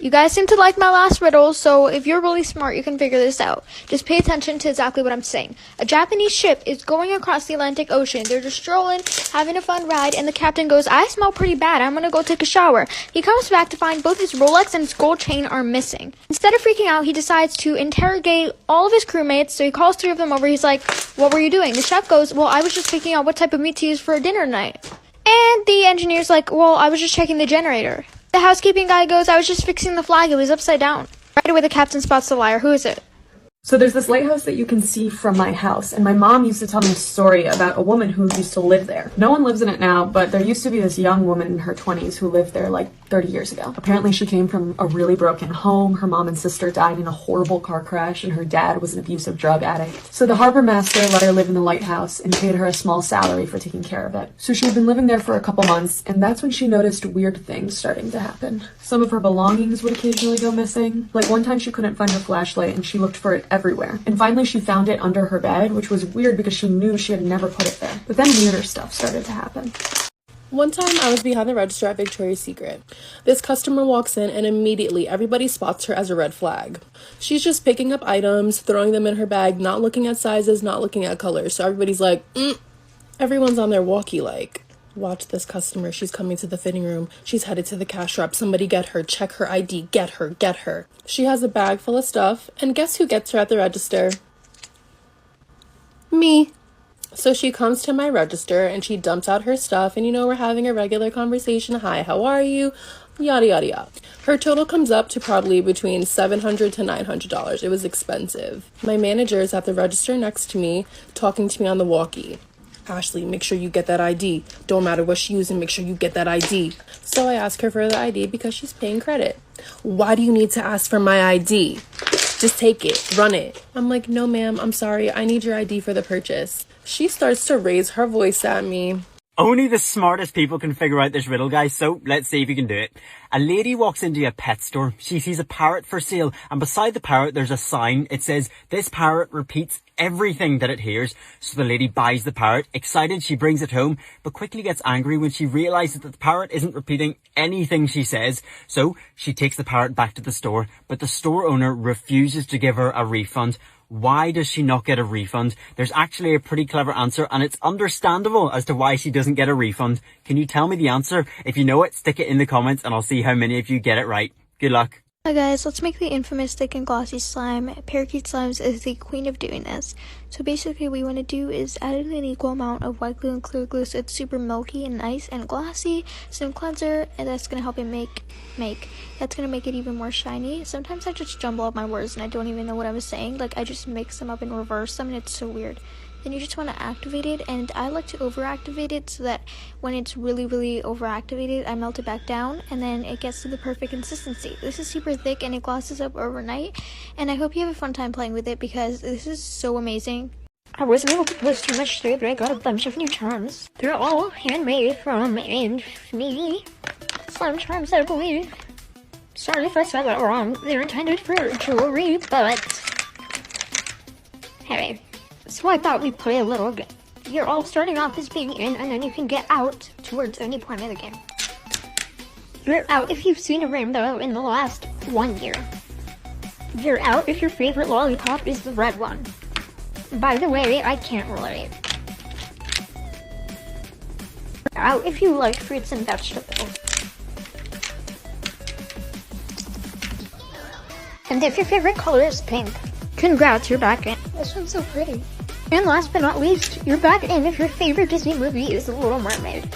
You guys seem to like my last riddle, so if you're really smart, you can figure this out. Just pay attention to exactly what I'm saying. A Japanese ship is going across the Atlantic Ocean. They're just strolling, having a fun ride, and the captain goes, "I smell pretty bad. I'm gonna go take a shower." He comes back to find both his Rolex and his gold chain are missing. Instead of freaking out, he decides to interrogate all of his crewmates, so he calls 3 of them over. He's like, "What were you doing?" The chef goes, "Well, I was just picking out what type of meat to use for dinner tonight." And the engineer's like, "Well, I was just checking the generator." The housekeeping guy goes, "I was just fixing the flag. It was upside down." Right away, the captain spots the liar. Who is it? So there's this lighthouse that you can see from my house, and my mom used to tell me a story about a woman who used to live there. No one lives in it now, but there used to be this young woman in her 20s who lived there like 30 years ago. Apparently she came from a really broken home. Her mom and sister died in a horrible car crash, and her dad was an abusive drug addict. So the harbor master let her live in the lighthouse and paid her a small salary for taking care of it. So she had been living there for a couple months, and that's when she noticed weird things starting to happen. Some of her belongings would occasionally go missing. Like one time she couldn't find her flashlight, and she looked for it everywhere. And finally she found it under her bed, which was weird because she knew she had never put it there. But then weirder stuff started to happen. One time I was behind the register at Victoria's Secret. This customer walks in and immediately everybody spots her as a red flag. She's just picking up items, throwing them in her bag, not looking at sizes, not looking at colors. So everybody's like, everyone's on their walkie like, "Watch this customer. She's coming to the fitting room. She's headed to the cash drop. Somebody get her. Check her ID. Get her. Get her." She has a bag full of stuff. And guess who gets her at the register? Me. So she comes to my register and she dumps out her stuff. And, we're having a regular conversation. "Hi, how are you?" Yada, yada, yada. Her total comes up to probably between $700 to $900. It was expensive. My manager is at the register next to me, talking to me on the walkie. "Ashley, make sure you get that ID. Don't matter what she's using, make sure you get that ID." So I ask her for the ID because she's paying credit. "Why do you need to ask for my ID? Just take it, run it." I'm like, "No, ma'am, I'm sorry. I need your ID for the purchase." She starts to raise her voice at me. Only the smartest people can figure out this riddle, guys, so let's see if you can do it. A lady walks into a pet store. She sees a parrot for sale, and beside the parrot there's a sign. It says, "This parrot repeats everything that it hears." So the lady buys the parrot. Excited, she brings it home, but quickly gets angry when she realizes that the parrot isn't repeating anything she says. So she takes the parrot back to the store, but the store owner refuses to give her a refund. Why does she not get a refund? There's actually a pretty clever answer, and it's understandable as to why she doesn't get a refund. Can you tell me the answer? If you know it, stick it in the comments and I'll see how many of you get it right. Good luck. Hi guys, let's make the infamous thick and glossy slime. Parakeet Slimes is the queen of doing this. So basically what we want to do is add in an equal amount of white glue and clear glue so it's super milky and nice and glossy. Some cleanser, and that's going to help it that's going to make it even more shiny. Sometimes I just jumble up my words and I don't even know what I was saying. Like I just mix them up and reverse them and it's so weird. Then you just want to activate it, and I like to overactivate it so that when it's really, really overactivated, I melt it back down, and then it gets to the perfect consistency. This is super thick, and it glosses up overnight, and I hope you have a fun time playing with it because this is so amazing. I wasn't able to post too much today, but I got a bunch of new charms. They're all handmade from me. Slime charms, I believe. Sorry if I said that wrong. They're intended for jewelry, but... Hey. So I thought we'd play a little game. You're all starting off as being in, and then you can get out towards any point of the game. You're out if you've seen a rainbow in the last 1 year. You're out if your favorite lollipop is the red one. By the way, I can't relate. You're out if you like fruits and vegetables. And if your favorite color is pink. Congrats, you're back in. This one's so pretty. And last but not least, you're back in if your favorite Disney movie is The Little Mermaid.